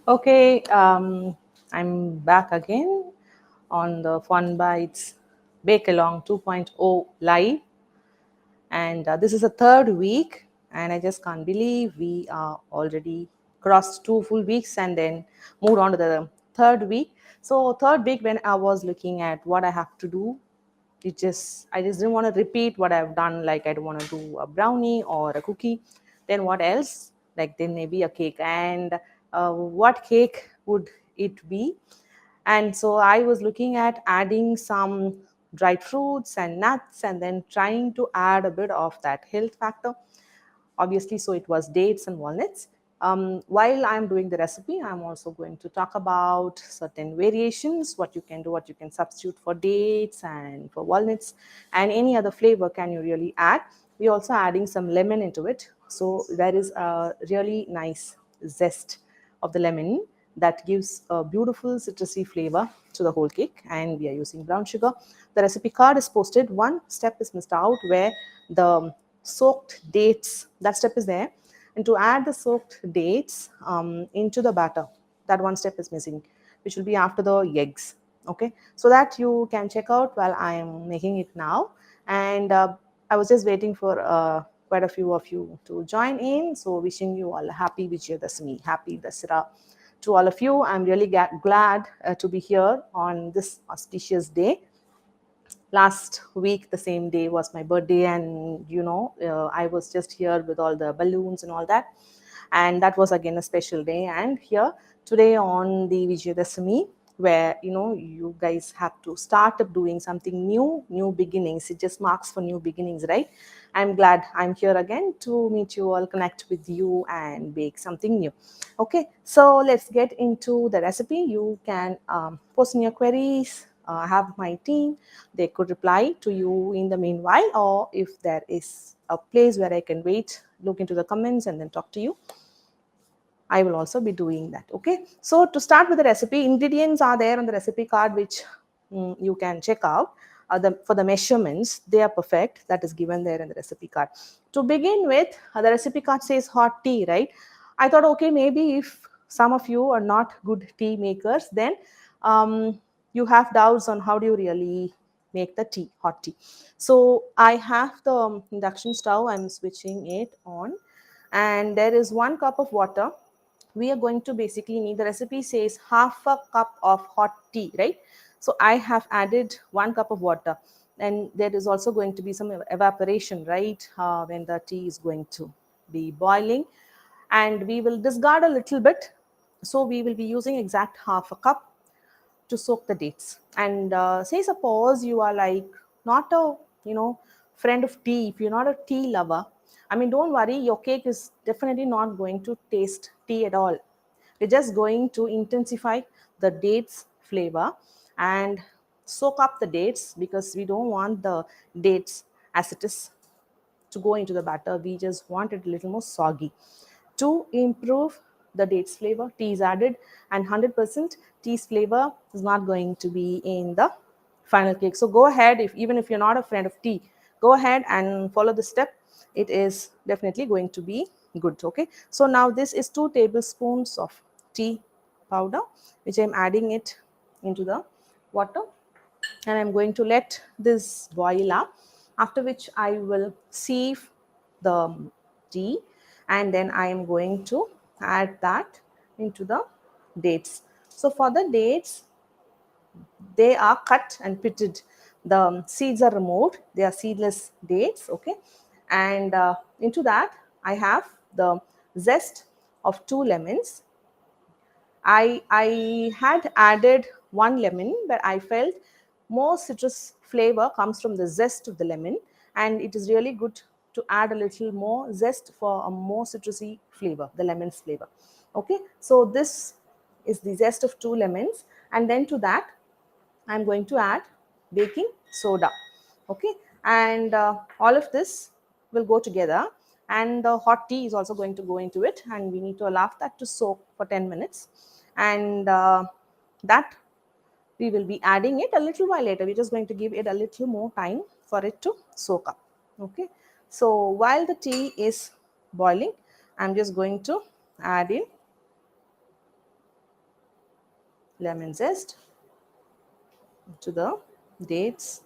Okay, I'm back again on the Fondbites Bake Along 2.0 live, and this is the third week, and I just can't believe we are already crossed 2 full weeks and then moved on to the third week. So third week, when I was looking at what I have to do, I just didn't want to repeat what I've done. Like I don't want to do a brownie or a cookie. Then what else? Like then maybe a cake. And what cake would it be? And so I was looking at adding some dried fruits and nuts, and then trying to add a bit of that health factor, obviously. So it was dates and walnuts. While I'm doing the recipe, I'm also going to talk about certain variations, what you can do, what you can substitute for dates and for walnuts, and any other flavor can you really add. We're also adding some lemon into it, so there is a really nice zest of the lemon that gives a beautiful citrusy flavor to the whole cake. And we are using brown sugar. The recipe card is posted. One step is missed out, where the soaked dates, that step is there, and to add the soaked dates into the batter, that one step is missing, which will be after the eggs. Okay, so that you can check out while I am making it now. And I was just waiting for quite a few of you to join in. So wishing you all a happy Vijayadashami, happy Dasara to all of you. I'm really glad to be here on this auspicious day. Last week the same day was my birthday, and I was just here with all the balloons and all that, and that was again a special day. And here today on the Vijayadashami, where you guys have to start up doing something new beginnings. It just marks for new beginnings, right? I'm glad I'm here again to meet you all, connect with you, and bake something new. Okay, so let's get into the recipe. You can post in your queries. I have my team, they could reply to you in the meanwhile, or if there is a place where I can wait, look into the comments and then talk to you, I will also be doing that. Okay, so to start with the recipe, ingredients are there on the recipe card, which you can check out. For the measurements, they are perfect. That is given there in the recipe card. To begin with, the recipe card says hot tea, right? I thought, okay, maybe if some of you are not good tea makers, then you have doubts on how do you really make the tea, hot tea. So I have the induction stove. I'm switching it on, and there is 1 cup of water. We are going to basically need, the recipe says half a cup of hot tea, right? So I have added 1 cup of water, and there is also going to be some evaporation, right, when the tea is going to be boiling, and we will discard a little bit. So we will be using exact half a cup to soak the dates. And say suppose you are like not a friend of tea, if you're not a tea lover, I mean, don't worry, your cake is definitely not going to taste tea at all. We're just going to intensify the dates flavor and soak up the dates, because we don't want the dates as it is to go into the batter. We just want it a little more soggy. To improve the dates flavor, tea is added, and 100% tea's flavor is not going to be in the final cake. So go ahead, even if you're not a friend of tea, go ahead and follow the step. It is definitely going to be good. Okay, so now this is 2 tablespoons of tea powder, which I'm adding it into the water, and I'm going to let this boil up, after which I will sieve the tea, and then I am going to add that into the dates. So for the dates, they are cut and pitted. The seeds are removed. They are seedless dates. Okay, and into that I have the zest of 2 lemons. I had added 1 lemon, but I felt more citrus flavor comes from the zest of the lemon, and it is really good to add a little more zest for a more citrusy flavor, the lemon's flavor. Okay, so this is the zest of 2 lemons, and then to that I'm going to add baking soda. Okay, and all of this will go together, and the hot tea is also going to go into it, and we need to allow that to soak for 10 minutes. And that we will be adding it a little while later. We're just going to give it a little more time for it to soak up. Okay, so while the tea is boiling, I'm just going to add in lemon zest to the dates,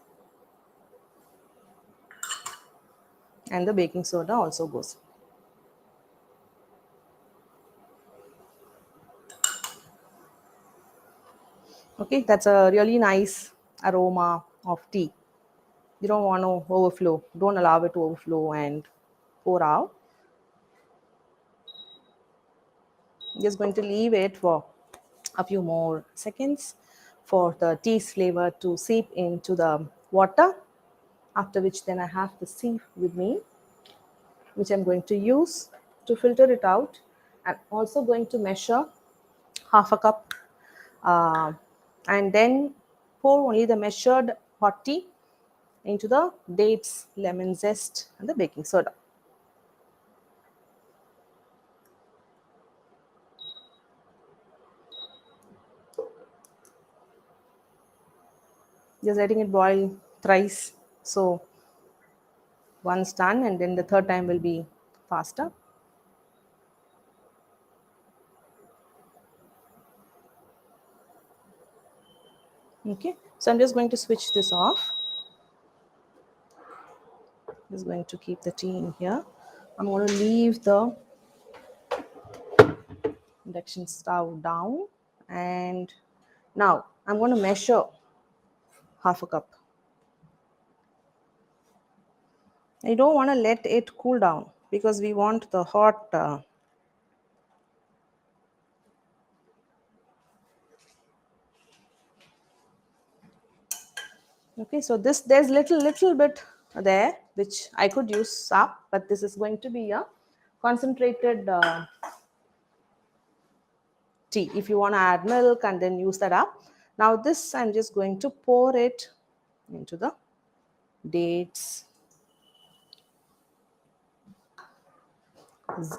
and the baking soda also goes. Okay, that's a really nice aroma of tea. You don't want to overflow. Don't allow it to overflow and pour out. Just going to leave it for a few more seconds for the tea's flavor to seep into the water, after which then I have the sieve with me, which I'm going to use to filter it out. I'm also going to measure half a cup uh, and then pour only the measured hot tea into the dates, lemon zest, and the baking soda. Just letting it boil thrice. So once done, and then the third time will be faster. Okay, so I'm just going to switch this off. Just going to keep the tea in here. I'm going to leave the induction stove down, and now I'm going to measure half a cup. I don't want to let it cool down because we want the hot okay, so this, there's little bit there which I could use up, but this is going to be a concentrated tea. If you want to add milk and then use that up. Now this, I'm just going to pour it into the dates,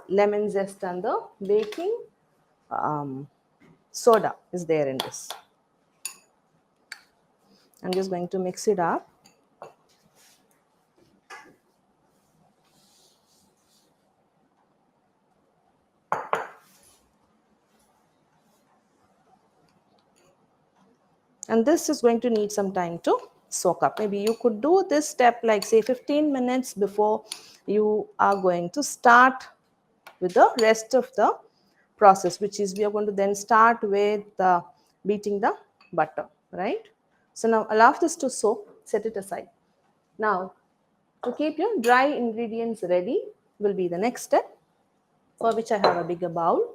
lemon zest, and the baking um, soda is there in this. I'm just going to mix it up. And this is going to need some time to soak up. Maybe you could do this step like say 15 minutes before you are going to start with the rest of the process, which is we are going to then start with beating the butter, right? So now allow this to soak, set it aside. Now to keep your dry ingredients ready will be the next step, for which I have a bigger bowl.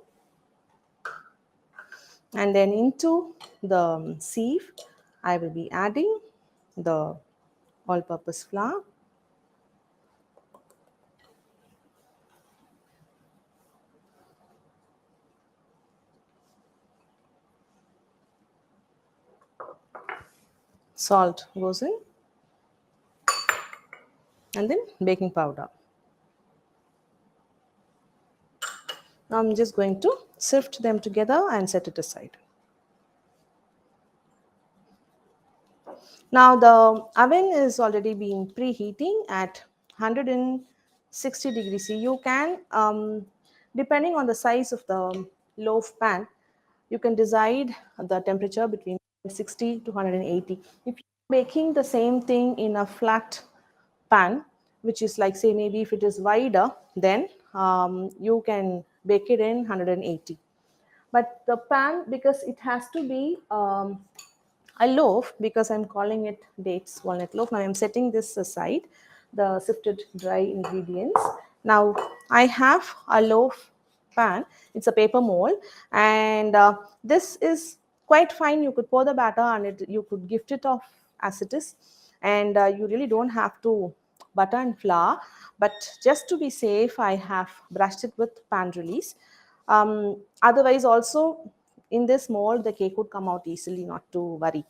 And then into the sieve, I will be adding the all-purpose flour, salt goes in, and then baking powder. Now I'm just going to sift them together and set it aside. Now the oven is already being preheating at 160 degrees C. You can, depending on the size of the loaf pan, you can decide the temperature between 60 to 180. If you're baking the same thing in a flat pan, which is like say maybe if it is wider, then you can bake it in 180. But the pan, because it has to be a loaf, because I'm calling it dates walnut loaf. Now I'm setting this aside, the sifted dry ingredients. Now I have a loaf pan. It's a paper mold, and this is quite fine. You could pour the batter and you could gift it off as it is, and you really don't have to butter and flour. But just to be safe, I have brushed it with pan release. Otherwise also in this mold the cake would come out easily, not to worry.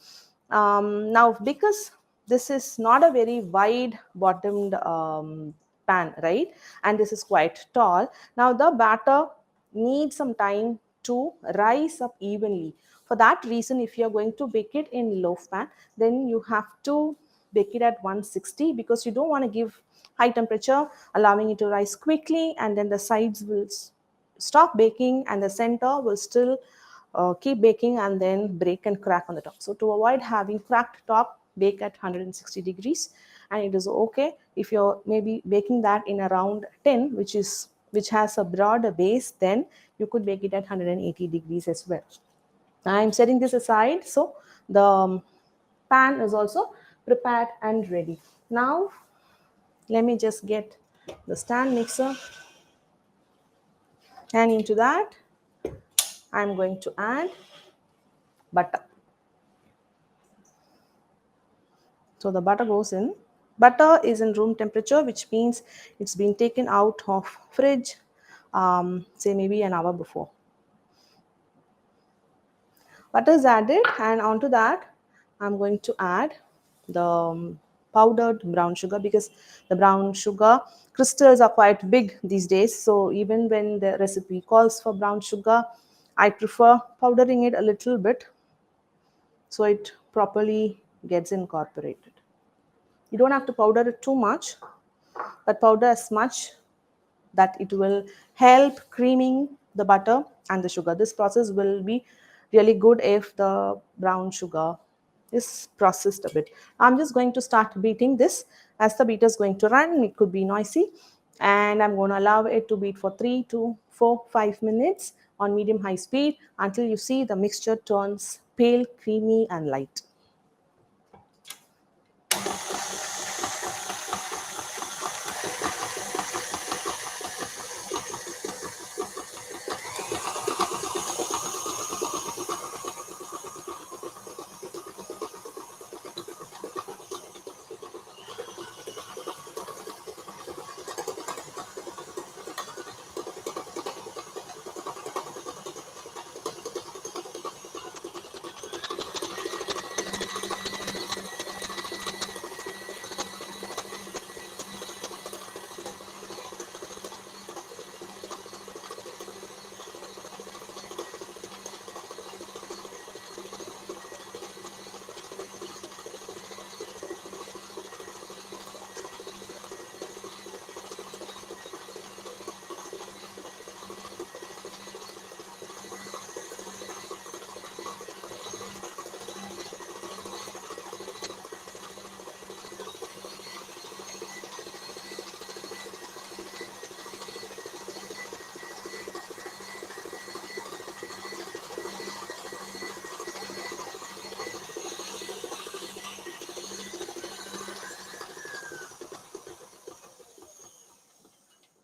Now because this is not a very wide bottomed pan, right, and this is quite tall, now the batter needs some time to rise up evenly. For that reason, if you are going to bake it in loaf pan, then you have to bake it at 160, because you don't want to give high temperature allowing it to rise quickly, and then the sides will stop baking and the center will still keep baking and then break and crack on the top. So to avoid having cracked top, bake at 160 degrees, and it is okay if you're maybe baking that in a round tin, which has a broader base, then you could bake it at 180 degrees as well. I'm setting this aside, so the pan is also prepared and ready. Now let me just get the stand mixer, and into that I'm going to add butter. So the butter goes in. Butter is in room temperature, which means it's been taken out of fridge, say maybe an hour before. Butter is added, and onto that I'm going to add the powdered brown sugar, because the brown sugar crystals are quite big these days. So even when the recipe calls for brown sugar, I prefer powdering it a little bit so it properly gets incorporated. You don't have to powder it too much, but powder as much that it will help creaming the butter and the sugar. This process will be really good if the brown sugar is processed a bit. I'm just going to start beating this. As the beater is going to run, it could be noisy, and I'm going to allow it to beat for 3 to 4, 5 minutes on medium high speed until you see the mixture turns pale, creamy and light.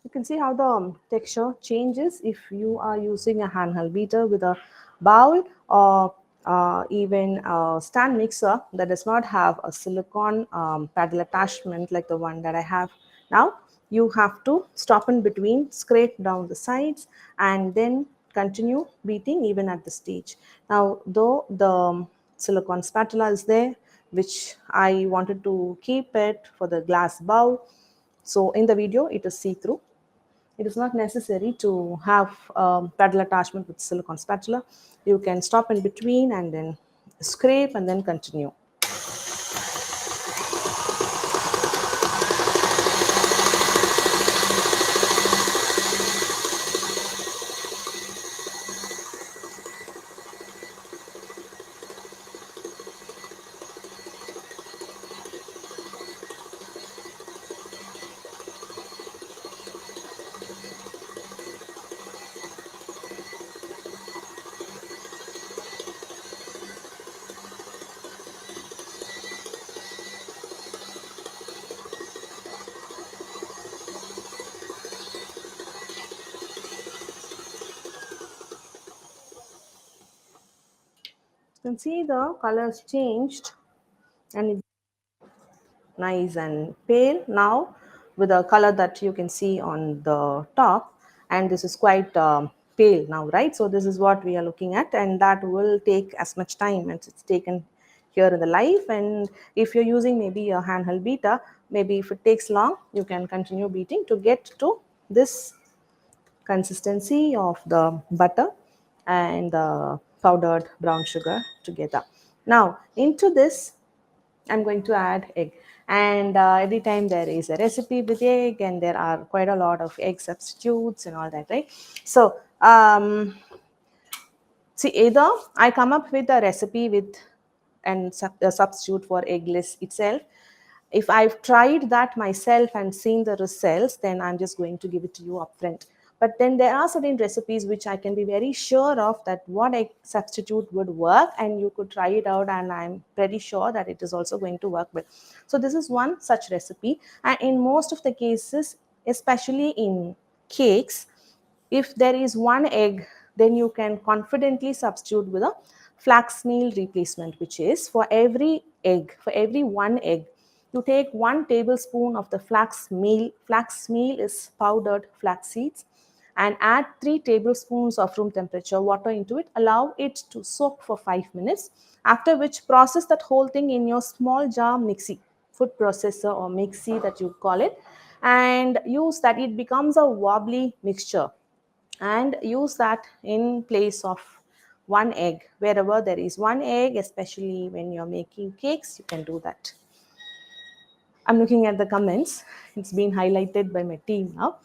You can see how the texture changes if you are using a handheld beater with a bowl, or even a stand mixer that does not have a silicone paddle attachment like the one that I have now. You have to stop in between, scrape down the sides, and then continue beating even at the stage. Now, though the silicone spatula is there, which I wanted to keep it for the glass bowl, so in the video it is see-through. It is not necessary to have paddle attachment with silicone spatula. You can stop in between and then scrape and then continue. You can see the colors changed, and it's nice and pale now with a color that you can see on the top, and this is quite pale now, right? So this is what we are looking at, and that will take as much time as it's taken here in the live. And if you're using maybe a handheld beater, maybe if it takes long, you can continue beating to get to this consistency of the butter and the powdered brown sugar together. Now into this I'm going to add egg, and every time there is a recipe with egg, and there are quite a lot of egg substitutes and all that, right? So See, either I come up with a recipe with and a substitute for eggless itself. If I've tried that myself and seen the results, then I'm just going to give it to you upfront. But then there are certain recipes which I can be very sure of that what egg substitute would work, and you could try it out, and I'm pretty sure that it is also going to work well. So this is one such recipe, and in most of the cases, especially in cakes, if there is one egg, then you can confidently substitute with a flax meal replacement, which is for every egg, for every one egg, you take 1 tablespoon of the flax meal. Flax meal is powdered flax seeds, and add 3 tablespoons of room temperature water into it. Allow it to soak for 5 minutes, after which process that whole thing in your small jar mixie, food processor or mixie that you call it, and use that. It becomes a wobbly mixture, and use that in place of one egg. Wherever there is one egg, especially when you're making cakes, you can do that. I'm looking at the comments. It's been highlighted by my team now.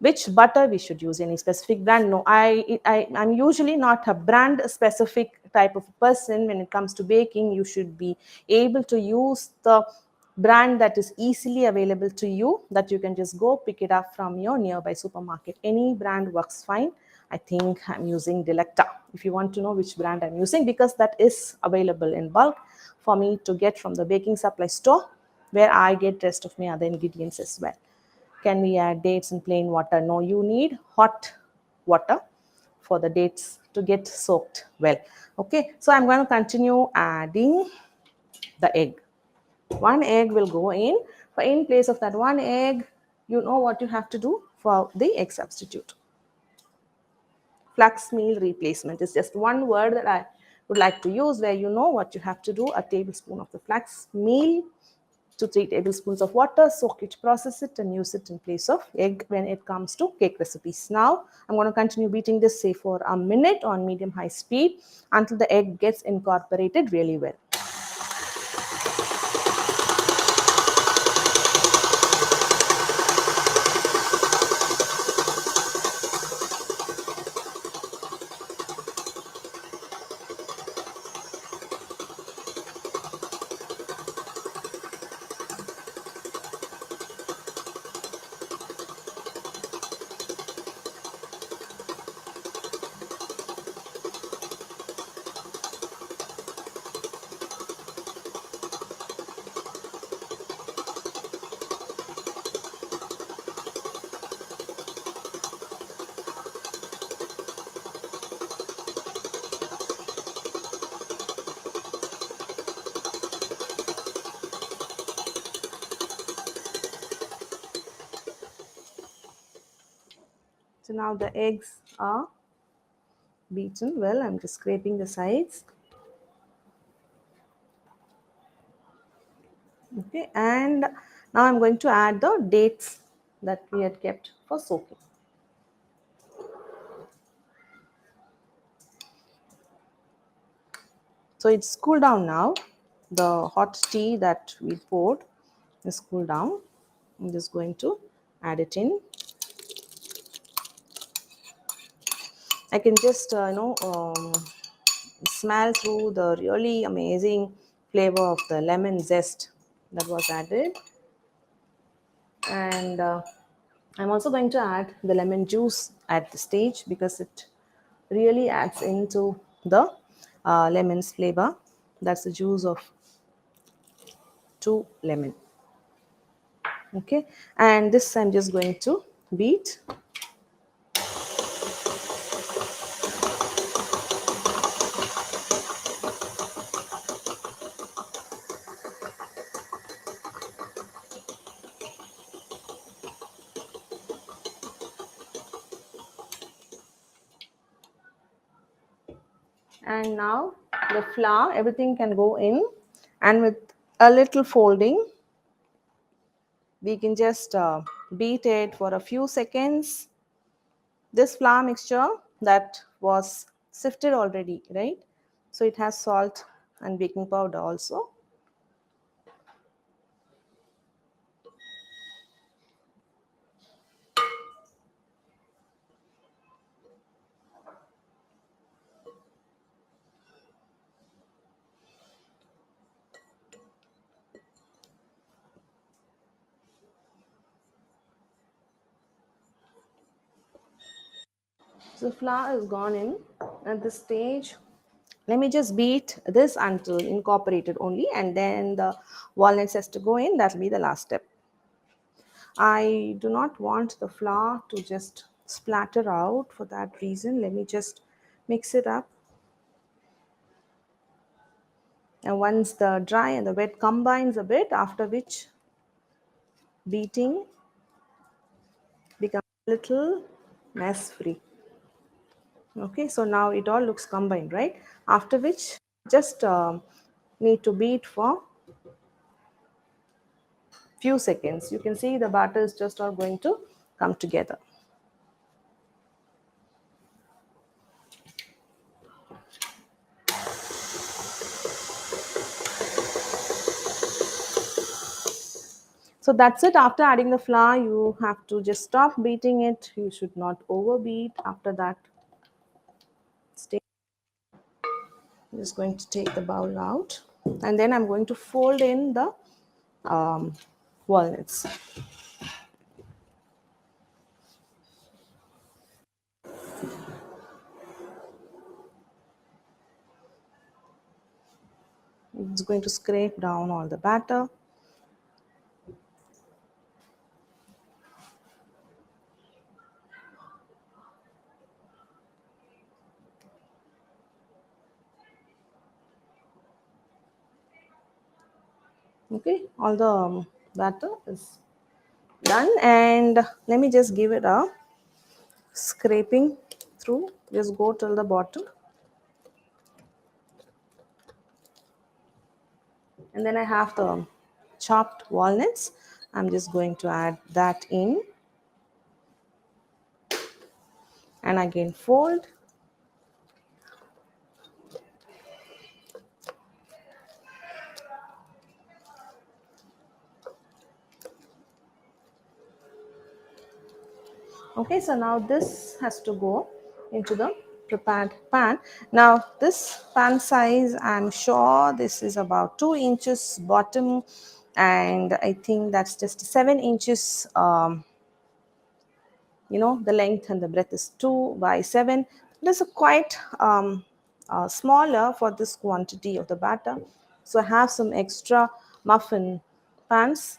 Which butter we should use? Any specific brand? No, I'm usually not a brand specific type of person. When it comes to baking, you should be able to use the brand that is easily available to you, that you can just go pick it up from your nearby supermarket. Any brand works fine. I think I'm using Delecta. If you want to know which brand I'm using, because that is available in bulk for me to get from the baking supply store, where I get rest of my other ingredients as well. Can we add dates in plain water? No, you need hot water for the dates to get soaked well. Okay, so I'm going to continue adding the egg. One egg will go in. But in place of that one egg, you know what you have to do for the egg substitute. Flax meal replacement is just one word that I would like to use, where you know what you have to do. A tablespoon of the flax meal to 3 tablespoons of water, soak it, process it, and use it in place of egg when it comes to cake recipes. Now, I'm going to continue beating this, say, for a minute on medium-high speed until the egg gets incorporated really well. So now the eggs are beaten well. I'm just scraping the sides. Okay, and now I'm going to add the dates that we had kept for soaking. So it's cooled down now. The hot tea that we poured is cooled down. I'm just going to add it in. I can just smell through the really amazing flavor of the lemon zest that was added, and I'm also going to add the lemon juice at the stage, because it really adds into the lemon's flavor. That's the juice of 2 lemon. Okay, and this I'm just going to beat. And now the flour, everything can go in, and with a little folding, we can just beat it for a few seconds. This flour mixture that was sifted already, right? So it has salt and baking powder also. So the flour is gone in. At this stage, let me just beat this until incorporated only, and then the walnuts has to go in. That will be the last step. I do not want the flour to just splatter out. For that reason, let me just mix it up. And once the dry and the wet combines a bit, after which beating becomes a little mess free. Okay, so now it all looks combined, right? After which just need to beat for few seconds. You can see the batter is just all going to come together. So that's it. After adding the flour, you have to just stop beating it. You should not overbeat. After that, I'm just going to take the bowl out, and then I'm going to fold in the um, walnuts. It's going to scrape down all the batter. Okay, all the batter is done, and let me just give it a scraping through. Just go till the bottom, and then I have the chopped walnuts. I'm just going to add that in, and again fold. Okay, so now this has to go into the prepared pan. Now this pan size, I'm sure this is about 2 inches bottom, and I think that's just 7 inches. The length and the breadth is 2 by 7. It is a quite smaller for this quantity of the batter. So I have some extra muffin pans,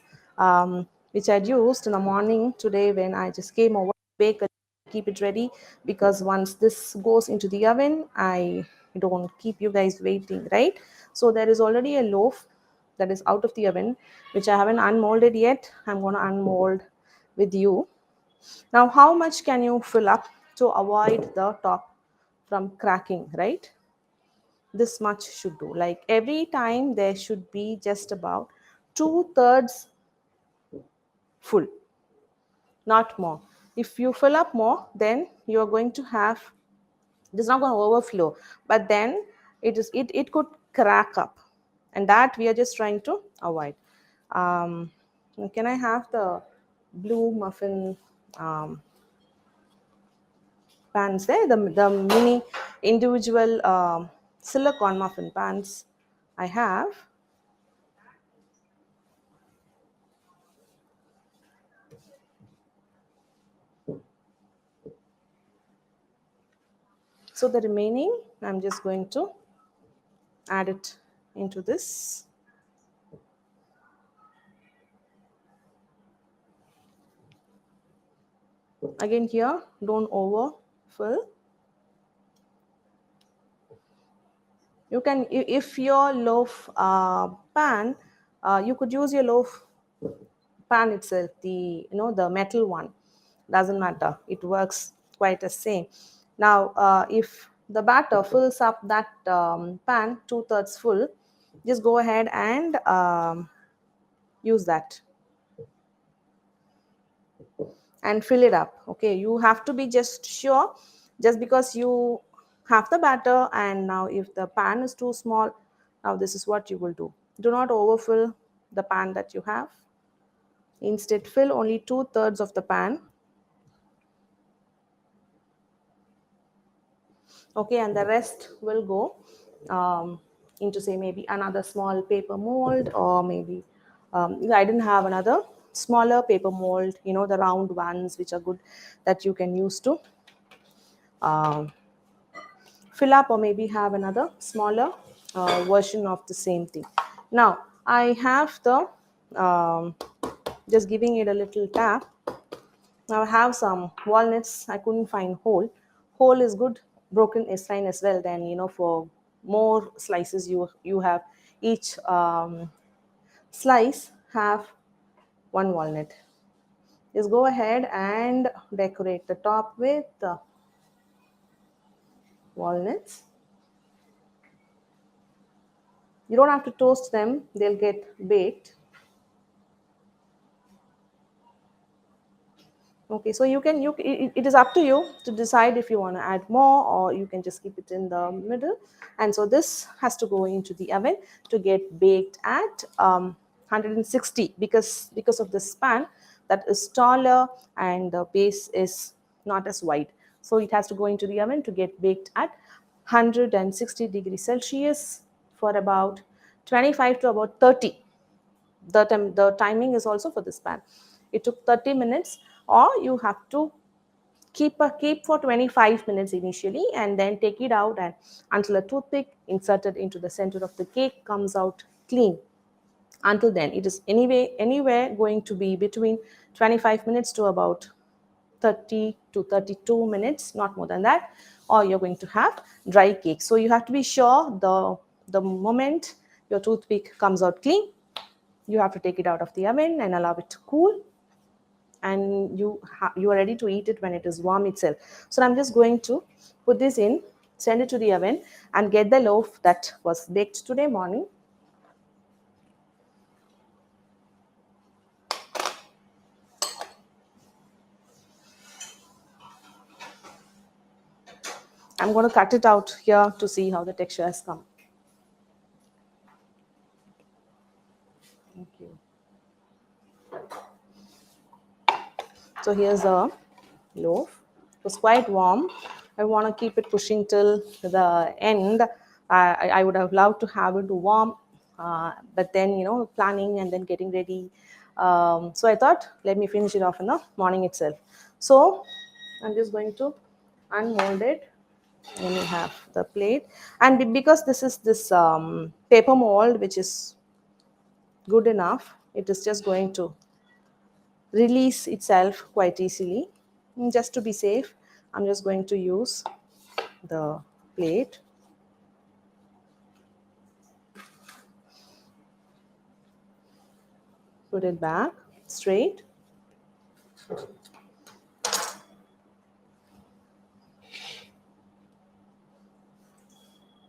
which I'd used in the morning today when I just came over to bake it, keep it ready, because once this goes into the oven, I don't keep you guys waiting, right? So there is already a loaf that is out of the oven, which I haven't unmolded yet. I'm going to unmold with you. Now, how much can you fill up to avoid the top from cracking, right? This much should do. Like every time, there should be just about 2/3 full, not more. If you fill up more, then you're going to have, it's not going to overflow, but then it could crack up, and that we are just trying to avoid. Um, can I have the blue muffin pans there, the mini individual silicone muffin pans I have. So the remaining, I'm just going to add it into this. Again here, don't overfill. You can, if your loaf pan, you could use your loaf pan itself, the metal one, doesn't matter, it works quite the same. Now if the batter fills up that pan 2/3 full, just go ahead and use that and fill it up. Okay, you have to be just sure, just because you have the batter, and now if the pan is too small, now this is what you will do not overfill the pan that you have. Instead, fill only 2/3 of the pan. Okay, and the rest will go into, say, maybe another small paper mold, or maybe I didn't have another smaller paper mold, the round ones which are good, that you can use to um, fill up or maybe have another smaller version of the same thing. Now I have the um, just giving it a little tap. Now I have some walnuts. I couldn't find whole. Whole is good. Broken is fine as well. Then for more slices you have each slice have one walnut. Just go ahead and decorate the top with walnuts. You don't have to toast them; they'll get baked. Okay, so it is up to you to decide if you want to add more, or you can just keep it in the middle. And so this has to go into the oven to get baked at 160, because of the span that is taller and the base is not as wide. So it has to go into the oven to get baked at 160 degrees Celsius for about 25 to about 30. The timing is also for this pan. It took 30 minutes, or you have to keep for 25 minutes initially, and then take it out and until a toothpick inserted into the center of the cake comes out clean. Until then, it is anywhere going to be between 25 minutes to about 30 to 32 minutes, not more than that, or you're going to have dry cake. So you have to be sure the moment your toothpick comes out clean, you have to take it out of the oven and allow it to cool, and you are ready to eat it when it is warm itself. So I'm just going to put this in, send it to the oven, and get the loaf that was baked today morning. I'm going to cut it out here to see how the texture has come. Thank you. So here's the loaf. It was quite warm. I want to keep it pushing till the end. I would have loved to have it warm, but then planning and then getting ready. So I thought, let me finish it off in the morning itself. So I'm just going to unmold it. Then we have the plate, and because this is this paper mold, which is good enough, it is just going to release itself quite easily. And just to be safe, I'm just going to use the plate. Put it back straight.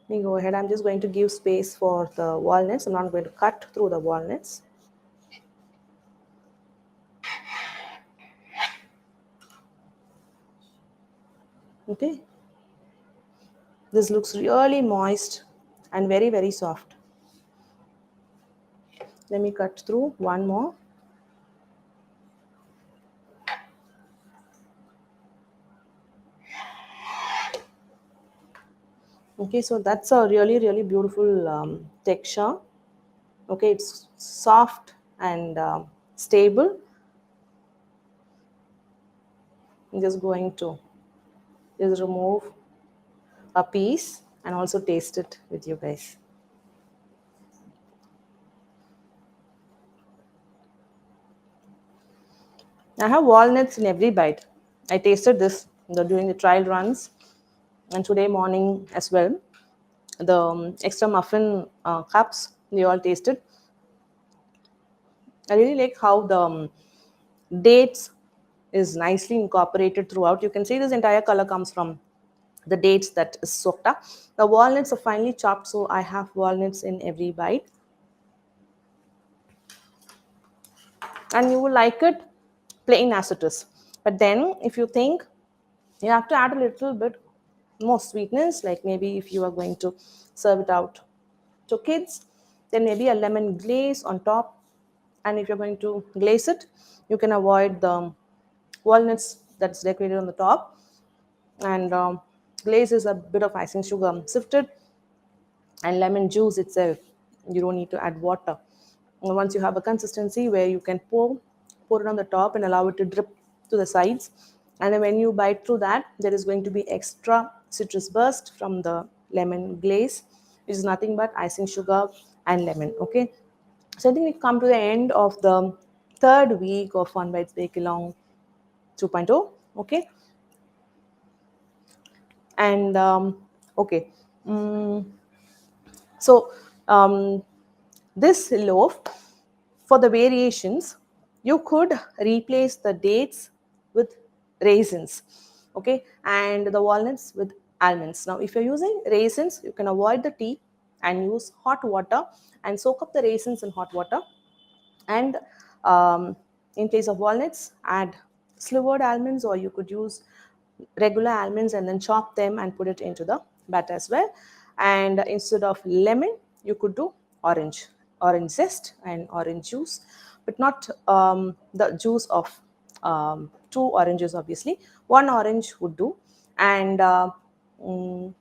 Let me go ahead. I'm just going to give space for the walnuts. I'm not going to cut through the walnuts. Okay. This looks really moist and very, very soft. Let me cut through one more. Okay, so that's a really, really beautiful texture. Okay, it's soft and stable. I'm just going to just remove a piece and also taste it with you guys. I have walnuts in every bite. I tasted this during the trial runs and today morning as well. The extra muffin cups, they all tasted. I really like how the dates is nicely incorporated throughout. You can see this entire color comes from the dates that is soaked up. The walnuts are finely chopped, so I have walnuts in every bite. And you will like it plain as it is. But then if you think you have to add a little bit more sweetness, like maybe if you are going to serve it out to kids, then maybe a lemon glaze on top. And if you're going to glaze it, you can avoid the walnuts that's decorated on the top, and glaze is a bit of icing sugar sifted, and lemon juice itself, you don't need to add water. And once you have a consistency where you can pour it on the top and allow it to drip to the sides, And then when you bite through that, there is going to be extra citrus burst from the lemon glaze, which is nothing but icing sugar and lemon. Okay, so I think we've come to the end of the third week of Fondbites Bake Along 2.0. Okay, and okay, mm, so this loaf, for the variations, you could replace the dates with raisins, okay, and the walnuts with almonds. Now if you're using raisins, you can avoid the tea and use hot water and soak up the raisins in hot water, and in place of walnuts, add slivered almonds, or you could use regular almonds and then chop them and put it into the batter as well. And instead of lemon, you could do orange zest and orange juice, but not the juice of two oranges. Obviously, one orange would do. And mm,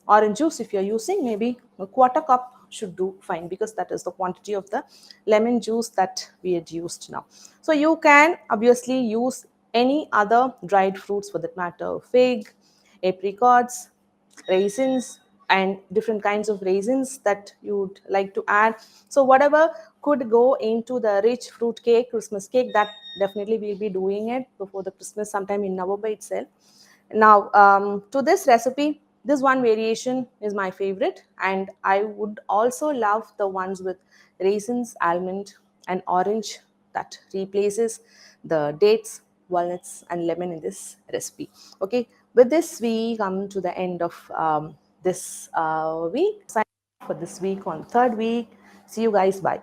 orange juice, if you're using, maybe a quarter cup should do fine, because that is the quantity of the lemon juice that we had used now. So you can obviously use any other dried fruits for that matter: fig, apricots, raisins, and different kinds of raisins that you would like to add. So whatever could go into the rich fruit cake, Christmas cake, that definitely we'll be doing it before the Christmas, sometime in November itself. Now, to this recipe, this one variation is my favorite, and I would also love the ones with raisins, almond, and orange that replaces the dates, walnuts, and lemon in this recipe. Okay, with this, we come to the end of this week. Sign off for this week on third week. See you guys. Bye.